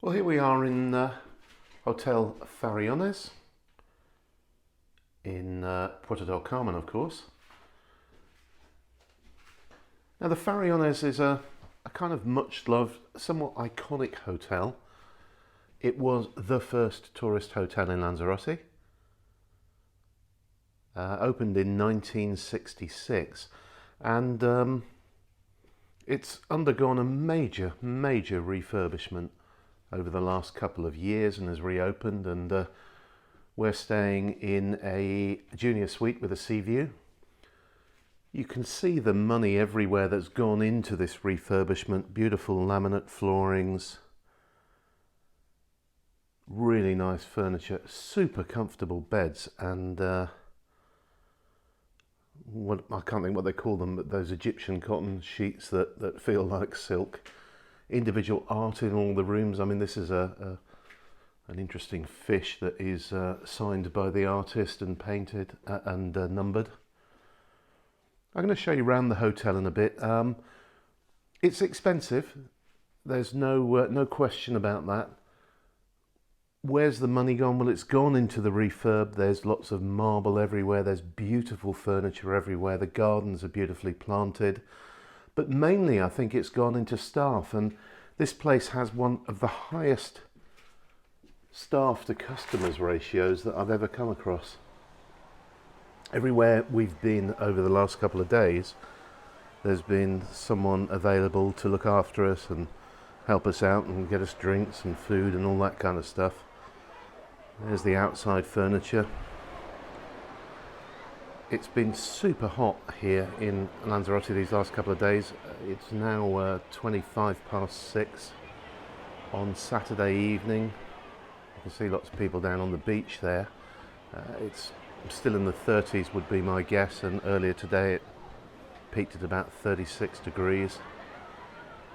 Well, here we are in Hotel Fariones in Puerto del Carmen, of course. Now, the Fariones is a kind of much-loved, somewhat iconic hotel. It was the first tourist hotel in Lanzarote. Opened in 1966, and it's undergone a major refurbishment over the last couple of years and has reopened, and we're staying in a junior suite with a sea view. You can see the money everywhere that's gone into this refurbishment. Beautiful laminate floorings, really nice furniture, super comfortable beds, and I can't think what they call them, but those Egyptian cotton sheets that feel like silk. Individual art in all the rooms. I mean, this is an interesting fish that is signed by the artist and painted and numbered. I'm going to show you around the hotel in a bit. It's expensive. There's no question about that. Where's the money gone? Well, it's gone into the refurb. There's lots of marble everywhere. There's beautiful furniture everywhere. The gardens are beautifully planted. But mainly, I think it's gone into staff, and this place has one of the highest staff to customers ratios that I've ever come across. Everywhere we've been over the last couple of days, there's been someone available to look after us and help us out and get us drinks and food and all that kind of stuff. There's the outside furniture. It's been super hot here in Lanzarote these last couple of days. It's now 6:25 on Saturday evening. You can see lots of people down on the beach there. It's still in the 30s would be my guess, and earlier today it peaked at about 36 degrees.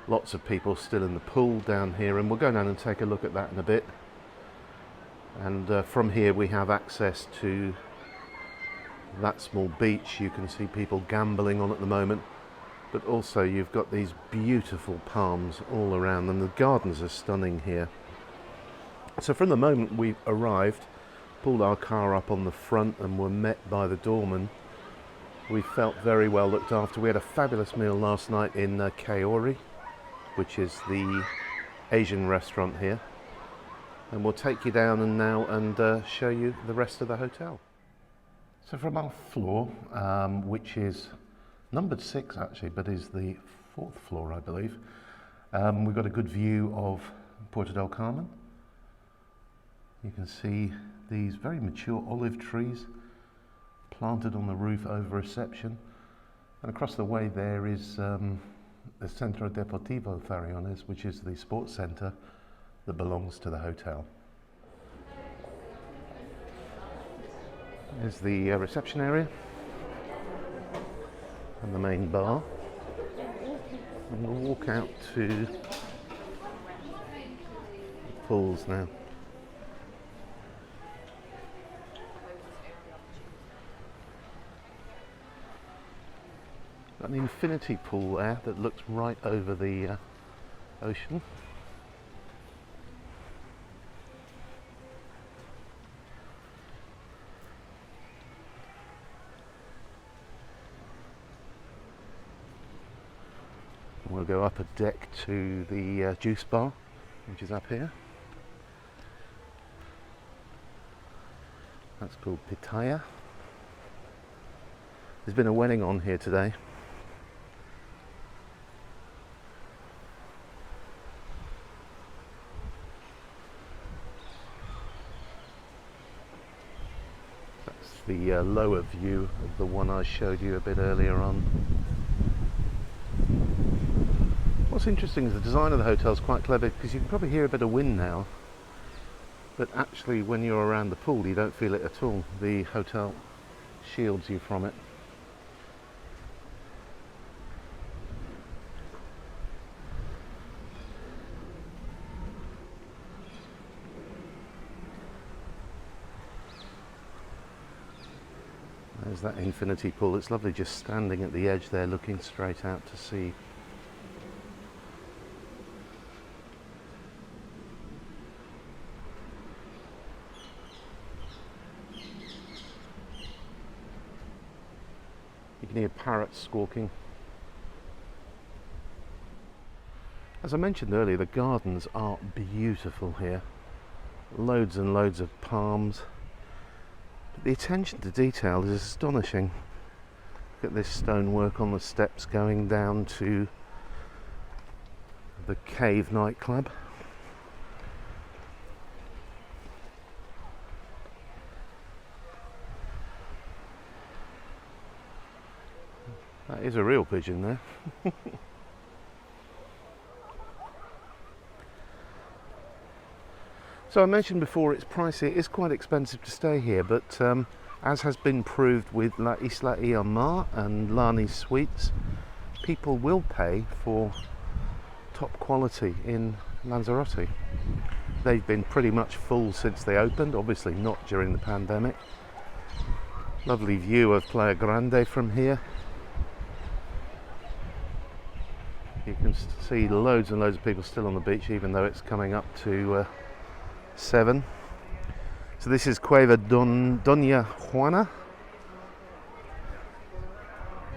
Lots of people still in the pool down here, and we'll go down and take a look at that in a bit. And from here we have access to that small beach you can see people gambling on at the moment, but also you've got these beautiful palms all around them. The gardens are stunning here. So from the moment we arrived, pulled our car up on the front and were met by the doorman, we felt very well looked after. We had a fabulous meal last night in Kaori, which is the Asian restaurant here, and we'll take you down and show you the rest of the hotel. So from our floor, which is numbered 6 actually, but is the 4th floor I believe, we've got a good view of Puerto del Carmen. You can see these very mature olive trees planted on the roof over reception, and across the way there is the Centro Deportivo Fariones, which is the sports centre that belongs to the hotel. There's the reception area and the main bar, and we'll walk out to the pools now. Got an infinity pool there that looks right over the ocean. We'll go up a deck to the juice bar, which is up here. That's called Pitaya. There's been a wedding on here today. That's the lower view of the one I showed you a bit earlier on. What's interesting is the design of the hotel is quite clever, because you can probably hear a bit of wind now, but actually when you're around the pool you don't feel it at all. The hotel shields you from it. There's that infinity pool. It's lovely just standing at the edge there looking straight out to sea. near parrots squawking. As I mentioned earlier, the gardens are beautiful here. Loads and loads of palms. But the attention to detail is astonishing. Look at this stonework on the steps going down to the Cave nightclub. That is a real pigeon there. So I mentioned before it's pricey. It is quite expensive to stay here, but as has been proved with La Isla y el Mar and Lani Suites, people will pay for top quality in Lanzarote. They've been pretty much full since they opened, obviously not during the pandemic. Lovely view of Playa Grande from here. You can see loads and loads of people still on the beach, even though it's coming up to 7. So this is Cueva Doña Juana,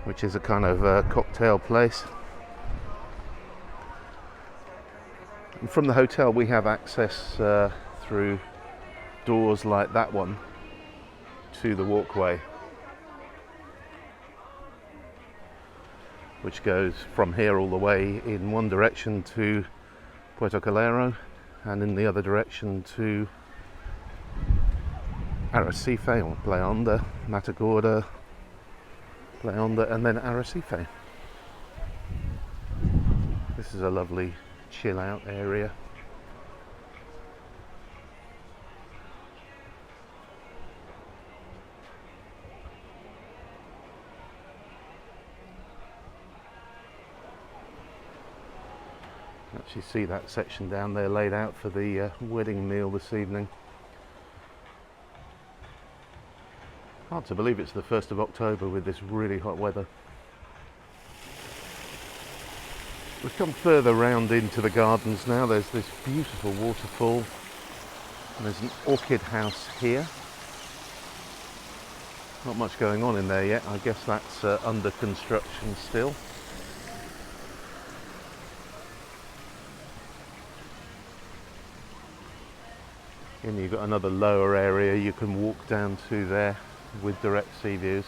which is a kind of cocktail place. And from the hotel we have access through doors like that one to the walkway, which goes from here all the way in one direction to Puerto Calero, and in the other direction to Arrecife or Playa Honda, Matagorda, Playa Honda, and then Arrecife. This is a lovely chill out area. Actually see that section down there laid out for the wedding meal this evening. Hard to believe it's the 1st of October with this really hot weather. We've come further round into the gardens now. There's this beautiful waterfall, and there's an orchid house here. Not much going on in there yet. I guess that's under construction still. And you've got another lower area you can walk down to there with direct sea views.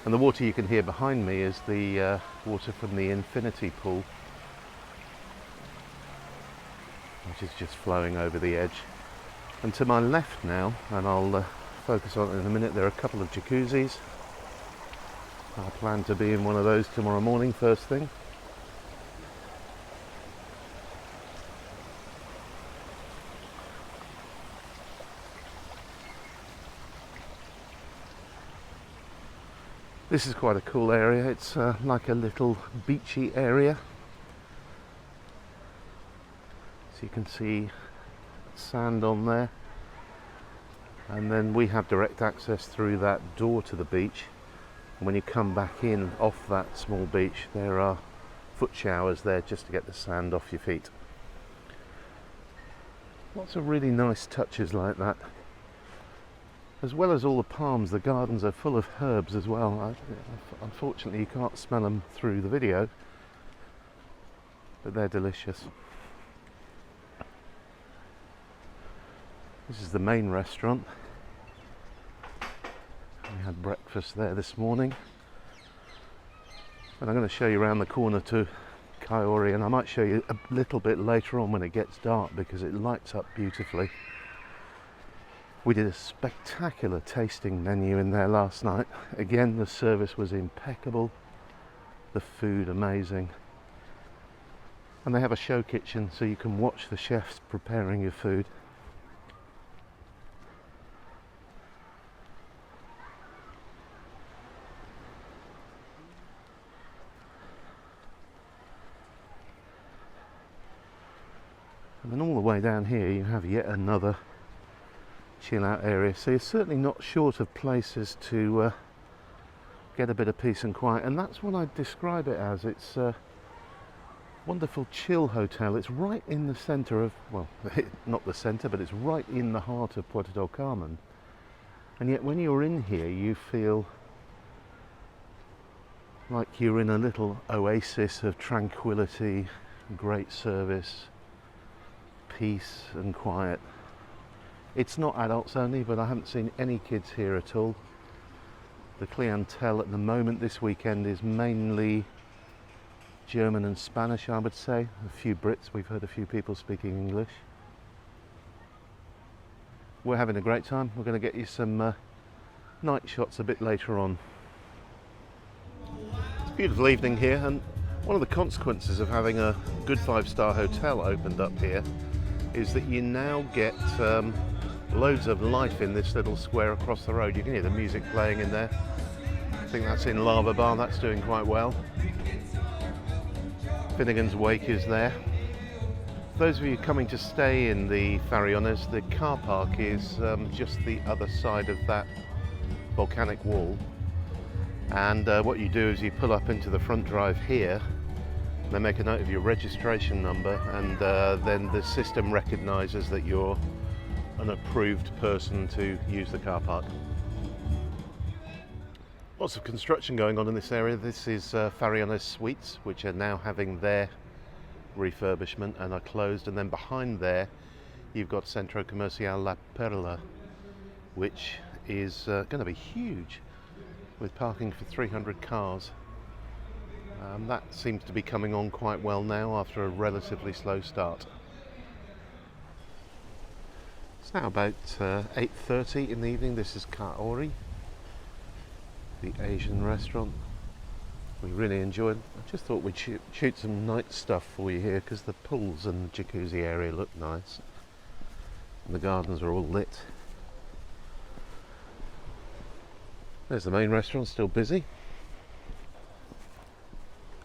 And the water you can hear behind me is the water from the infinity pool, which is just flowing over the edge. And to my left now, and I'll focus on it in a minute, there are a couple of jacuzzis. I plan to be in one of those tomorrow morning first thing. This is quite a cool area. It's like a little beachy area. So you can see sand on there. And then we have direct access through that door to the beach. And when you come back in off that small beach, there are foot showers there just to get the sand off your feet. Lots of really nice touches like that. As well as all the palms, the gardens are full of herbs as well. Unfortunately, you can't smell them through the video, but they're delicious. This is the main restaurant. We had breakfast there this morning. And I'm going to show you around the corner to Kaori, and I might show you a little bit later on when it gets dark because it lights up beautifully. We did a spectacular tasting menu in there last night. Again, the service was impeccable, the food amazing. And they have a show kitchen so you can watch the chefs preparing your food. And then all the way down here you have yet another chill out area, so you're certainly not short of places to get a bit of peace and quiet, and that's what I'd describe it as. It's a wonderful chill hotel. It's right in the centre of, well, not the centre, but it's right in the heart of Puerto del Carmen, and yet when you're in here you feel like you're in a little oasis of tranquility, great service, peace and quiet. It's not adults only, but I haven't seen any kids here at all. The clientele at the moment this weekend is mainly German and Spanish, I would say. A few Brits, we've heard a few people speaking English. We're having a great time. We're going to get you some night shots a bit later on. It's a beautiful evening here, and one of the consequences of having a good 5-star hotel opened up here is that you now get loads of life in this little square across the road. You can hear the music playing in there. I think that's in Lava Bar, that's doing quite well. Finnegan's Wake is there. For those of you coming to stay in the Fariones, the car park is just the other side of that volcanic wall. And what you do is you pull up into the front drive here, they make a note of your registration number, and then the system recognises that you're an approved person to use the car park. Lots of construction going on in this area. This is Fariones Suites, which are now having their refurbishment and are closed, and then behind there you've got Centro Comercial La Perla, which is going to be huge, with parking for 300 cars. That seems to be coming on quite well now after a relatively slow start. It's now about 8:30 in the evening. This is Kaori, the Asian restaurant. We really enjoyed. I just thought we'd shoot some night stuff for you here, because the pools and jacuzzi area look nice and the gardens are all lit. There's the main restaurant, still busy,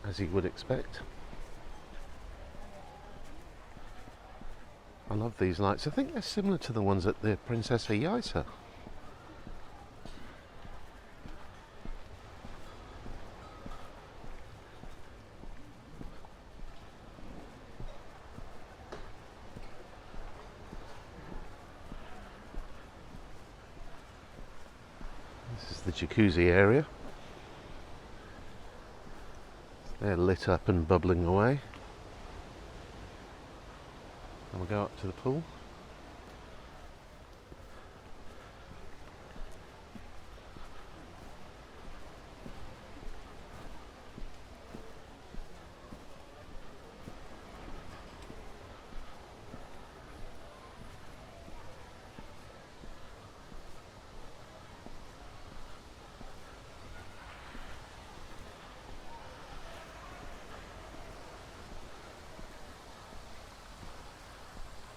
as you would expect. I love these lights. I think they're similar to the ones at the Princesa Yaisa. This is the jacuzzi area. They're lit up and bubbling away. And we'll go up to the pool.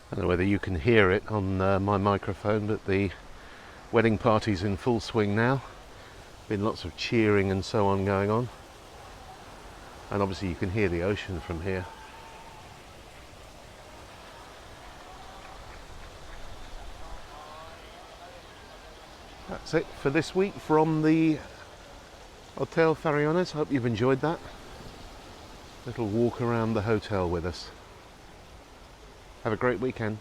I don't know whether you can hear it on my microphone, but the wedding party's in full swing now. Been lots of cheering and so on going on, and obviously you can hear the ocean from here. That's it for this week from the Hotel Fariones. Hope you've enjoyed that little walk around the hotel with us. Have a great weekend.